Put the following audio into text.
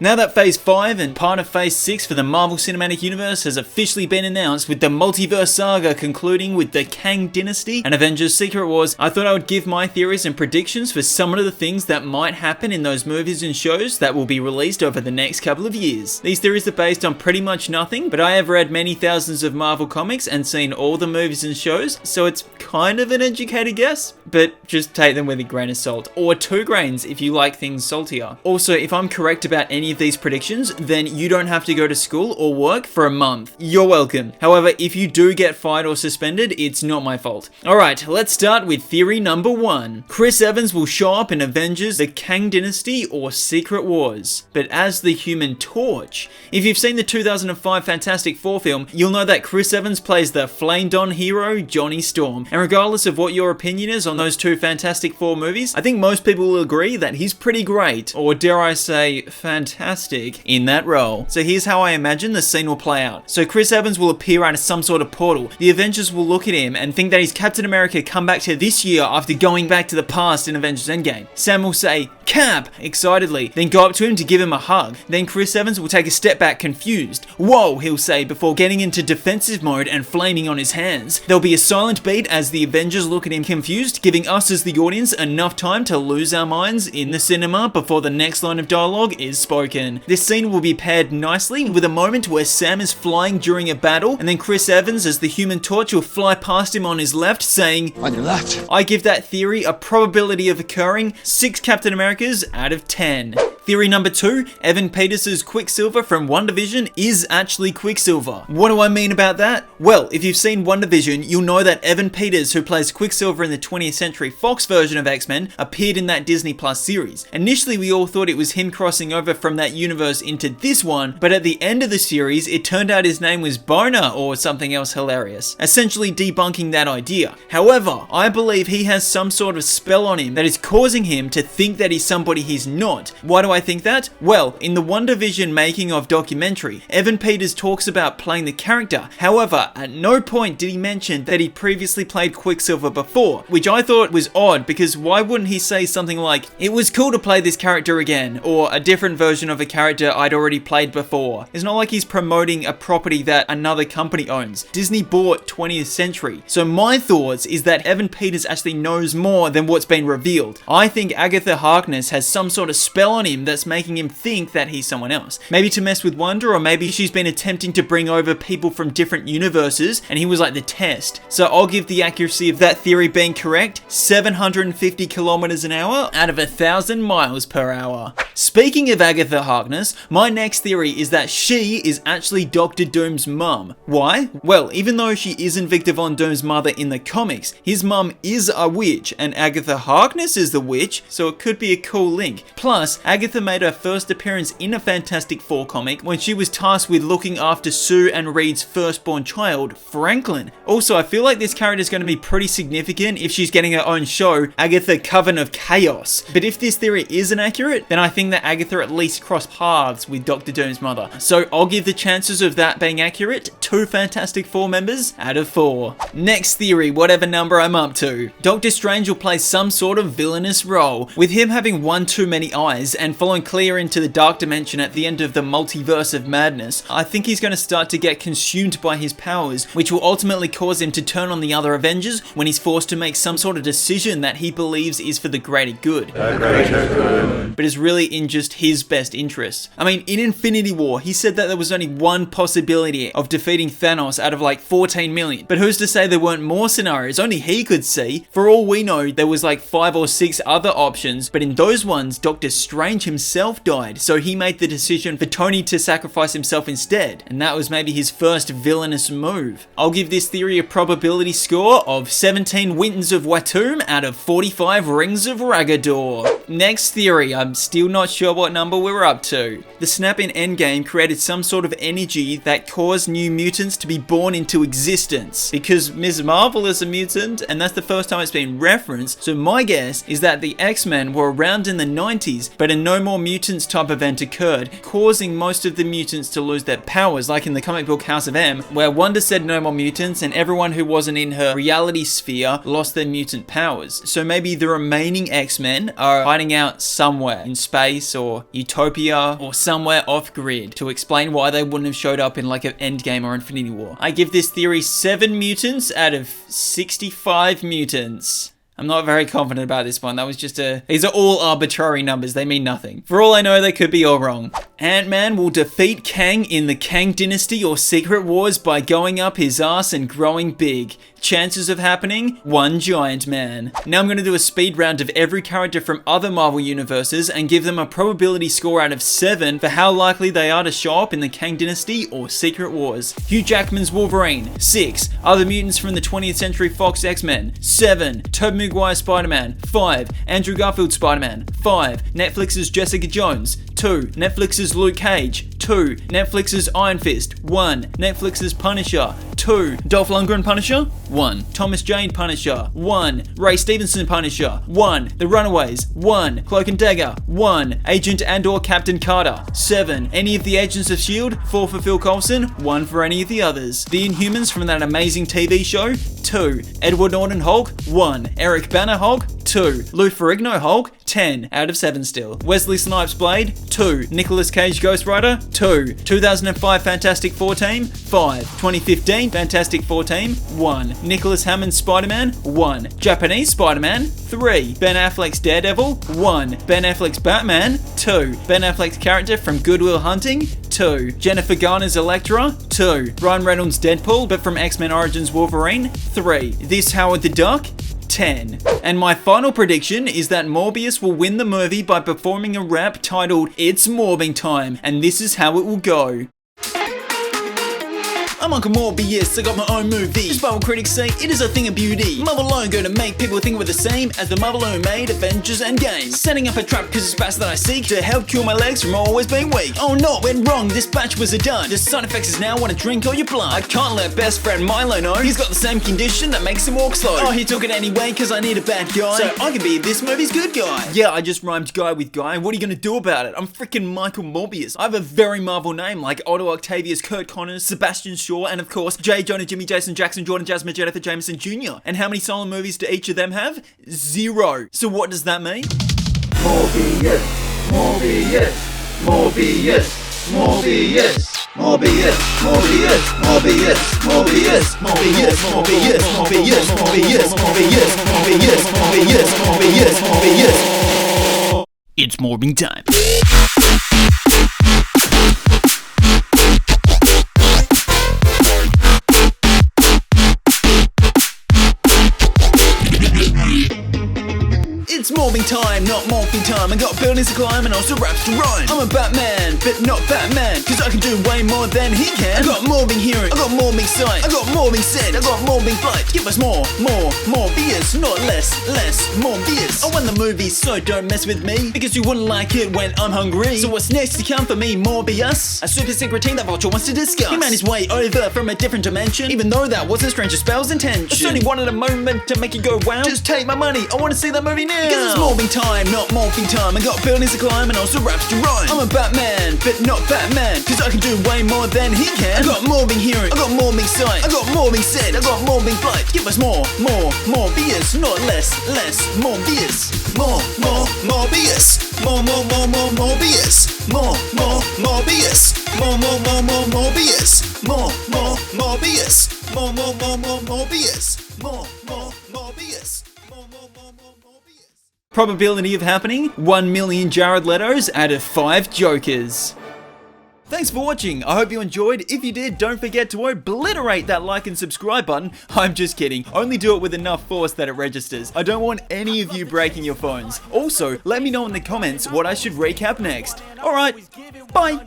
Now that Phase 5 and part of Phase 6 for the Marvel Cinematic Universe has officially been announced, with the multiverse saga concluding with the Kang Dynasty and Avengers Secret Wars, I thought I would give my theories and predictions for some of the things that might happen in those movies and shows that will be released over the next couple of years. These theories are based on pretty much nothing, but I have read many thousands of Marvel comics and seen all the movies and shows, so it's kind of an educated guess, but just take them with a grain of salt, or 2 grains if you like things saltier. Also, if I'm correct about any of these predictions, then you don't have to go to school or work for a month. You're welcome. However, if you do get fired or suspended, it's not my fault. Alright, let's start with theory number 1. Chris Evans will show up in Avengers, the Kang Dynasty, or Secret Wars, but as the Human Torch. If you've seen the 2005 Fantastic Four film, you'll know that Chris Evans plays the flamed on hero Johnny Storm, and regardless of what your opinion is on those 2 Fantastic Four movies, I think most people will agree that he's pretty great, or dare I say, fantastic, in that role. So here's how I imagine the scene will play out. So Chris Evans will appear out of some sort of portal. The Avengers will look at him and think that he's Captain America come back to this year after going back to the past in Avengers Endgame. Sam will say, "Cap!" excitedly, then go up to him to give him a hug. Then Chris Evans will take a step back confused. "Whoa," he'll say before getting into defensive mode and flaming on his hands. There'll be a silent beat as the Avengers look at him confused, giving us as the audience enough time to lose our minds in the cinema before the next line of dialogue is spoken. This scene will be paired nicely with a moment where Sam is flying during a battle, and then Chris Evans as the Human Torch will fly past him on his left saying, "On your left." I give that theory a probability of occurring 6 Captain Americas out of 10. Theory number 2, Evan Peters' Quicksilver from WandaVision is actually Quicksilver. What do I mean about that? Well, if you've seen WandaVision, you'll know that Evan Peters, who plays Quicksilver in the 20th Century Fox version of X-Men, appeared in that Disney Plus series. Initially, we all thought it was him crossing over from that universe into this one, but at the end of the series, it turned out his name was Boner or something else hilarious, essentially debunking that idea. However, I believe he has some sort of spell on him that is causing him to think that he's somebody he's not. Why do I think that? Well, in the WandaVision making of documentary, Evan Peters talks about playing the character. However, at no point did he mention that he previously played Quicksilver before, which I thought was odd because why wouldn't he say something like, "It was cool to play this character again," or a different version of a character I'd already played before. It's not like he's promoting a property that another company owns. Disney bought 20th Century. So my thoughts is that Evan Peters actually knows more than what's been revealed. I think Agatha Harkness has some sort of spell on him that's making him think that he's someone else. Maybe to mess with Wanda, or maybe she's been attempting to bring over people from different universes and he was like the test. So I'll give the accuracy of that theory being correct 750 kilometers an hour out of 1,000 miles per hour. Speaking of Agatha Harkness, my next theory is that she is actually Doctor Doom's mum. Why? Well, even though she isn't Victor Von Doom's mother in the comics, his mum is a witch and Agatha Harkness is the witch, so it could be a cool link. Plus, Agatha made her first appearance in a Fantastic Four comic when she was tasked with looking after Sue and Reed's firstborn child, Franklin. Also, I feel like this character is going to be pretty significant if she's getting her own show, Agatha Coven of Chaos. But if this theory isn't accurate, then I think that Agatha at least crossed paths with Doctor Doom's mother. So I'll give the chances of that being accurate 2 Fantastic Four members out of 4. Next theory, whatever number I'm up to. Doctor Strange will play some sort of villainous role, with him having one too many eyes and following clear into the dark dimension at the end of the multiverse of madness. I think he's going to start to get consumed by his powers, which will ultimately cause him to turn on the other Avengers when he's forced to make some sort of decision that he believes is for the greater good. But is really in just his best interest. I mean, in Infinity War, he said that there was only one possibility of defeating Thanos out of like 14 million. But who's to say there weren't more scenarios only he could see? For all we know, there was like 5 or 6 other options, but in those ones, Doctor Strange himself died, so he made the decision for Tony to sacrifice himself instead, and that was maybe his first villainous move. I'll give this theory a probability score of 17 Wintons of Watum out of 45 Rings of Ragador. Next theory, I'm still not sure what number we're up to. The snap in Endgame created some sort of energy that caused New Mutants mutants to be born into existence, because Ms. Marvel is a mutant, and that's the first time it's been referenced. So my guess is that the X-Men were around in the 90s, but a No More Mutants type event occurred, causing most of the mutants to lose their powers, like in the comic book House of M, where Wanda said no more mutants, and everyone who wasn't in her reality sphere lost their mutant powers. So maybe the remaining X-Men are hiding out somewhere in space or Utopia or somewhere off-grid to explain why they wouldn't have showed up in like an Endgame or Infinity War. I give this theory 7 mutants out of 65 mutants. I'm not very confident about this one. That was just these are all arbitrary numbers. They mean nothing. For all I know, they could be all wrong. Ant-Man will defeat Kang in the Kang Dynasty or Secret Wars by going up his ass and growing big. Chances of happening? 1 giant man. Now I'm going to do a speed round of every character from other Marvel universes and give them a probability score out of 7 for how likely they are to show up in the Kang Dynasty or Secret Wars. Hugh Jackman's Wolverine. 6. Other mutants from the 20th Century Fox X-Men. 7. Tobey Maguire's Spider-Man. 5. Andrew Garfield's Spider-Man. 5. Netflix's Jessica Jones. 2. Netflix's Luke Cage. 2. Netflix's Iron Fist. 1. Netflix's Punisher. 2. Dolph Lundgren Punisher. 1. Thomas Jane Punisher. 1. Ray Stevenson Punisher. 1. The Runaways. 1. Cloak and Dagger. 1. Agent and/or Captain Carter. 7. Any of the Agents of S.H.I.E.L.D. 4 for Phil Coulson. 1 for any of the others. The Inhumans from that amazing TV show. 2. Edward Norton Hulk. 1. Eric Banner Hulk. 2. Lou Ferrigno Hulk. 10 out of 7 still. Wesley Snipes Blade. 2. Nicolas Cage Ghost Rider. 2. 2005 Fantastic Four Team. 5. 2015 Fantastic Four Team. 1. Nicholas Hammond's Spider-Man. 1. Japanese Spider-Man. 3. Ben Affleck's Daredevil. 1. Ben Affleck's Batman. 2. Ben Affleck's character from Good Will Hunting. 2. Jennifer Garner's Elektra. 2. Ryan Reynolds' Deadpool, but from X-Men Origins Wolverine. 3. This Howard the Duck. 10. And my final prediction is that Morbius will win the movie by performing a rap titled It's Morbin Time, and this is how it will go. I'm Uncle Morbius, I got my own movie. Despite critics say it is a thing of beauty. Marvel alone go to make people think we're the same as the Marvel alone made Avengers Endgame. Setting up a trap cause it's fast that I seek to help cure my legs from always being weak. Oh no, went wrong, this batch was a dud. The side effects is now wanna drink all your blood. I can't let best friend Milo know he's got the same condition that makes him walk slow. Oh, he took it anyway cause I need a bad guy, so I can be this movie's good guy. Yeah, I just rhymed guy with guy. What are you gonna do about it? I'm freaking Michael Morbius. I have a very Marvel name like Otto Octavius, Kurt Connors, Sebastian Shaw, and of course, J. Jonah, Jimmy, Jason, Jackson, Jordan, Jasmine, Jennifer, Jameson Jr. And how many solo movies do each of them have? 0. So what does that mean? Morbius, Morbius, Morbius, Morbius, Morbius, Morbius, Morbius, Morbius, Morbius, Morbius, Morbius, Morbius, Morbius, Morbius, Morbius, Morbius, Morbius. It's Morbin Time. It's Morbin Time, not Morphin Time. I got buildings to climb and also raps to rhyme. I'm a Batman, but not Batman, cause I can do way more than he can. I got Morbin hearing, I got Morbin sight, I got Morbin said, I got Morbin flight. Give us more Morbius, not less Morbius. I won the movie, so don't mess with me, because you wouldn't like it when I'm hungry. So what's next to come for me, Morbius? A super secret team that Vulture wants to discuss. He made his way over from a different dimension, even though that wasn't Stranger Spell's intention. I certainly wanted a moment to make you go wow. Just take my money, I wanna see that movie now. Cause it's Morbin Time, not Morphin Time. I got buildings to climb and also raps to rhyme. I'm a Batman, but not Batman, cause I can do way more than he can. I got Morbin hearing, I got Morbin sight, I got Morbin said, I got Morbin flight. Give us more Morbius, not less Morbius. Morbius. More Morbius. More Morbius. More Morbius. More Morbius. More Morbius. More Morbius. Probability of happening? 1 million Jared Letos out of 5 Jokers. Thanks for watching, I hope you enjoyed. If you did, don't forget to obliterate that like and subscribe button. I'm just kidding, only do it with enough force that it registers. I don't want any of you breaking your phones. Also, let me know in the comments what I should recap next. Alright, bye!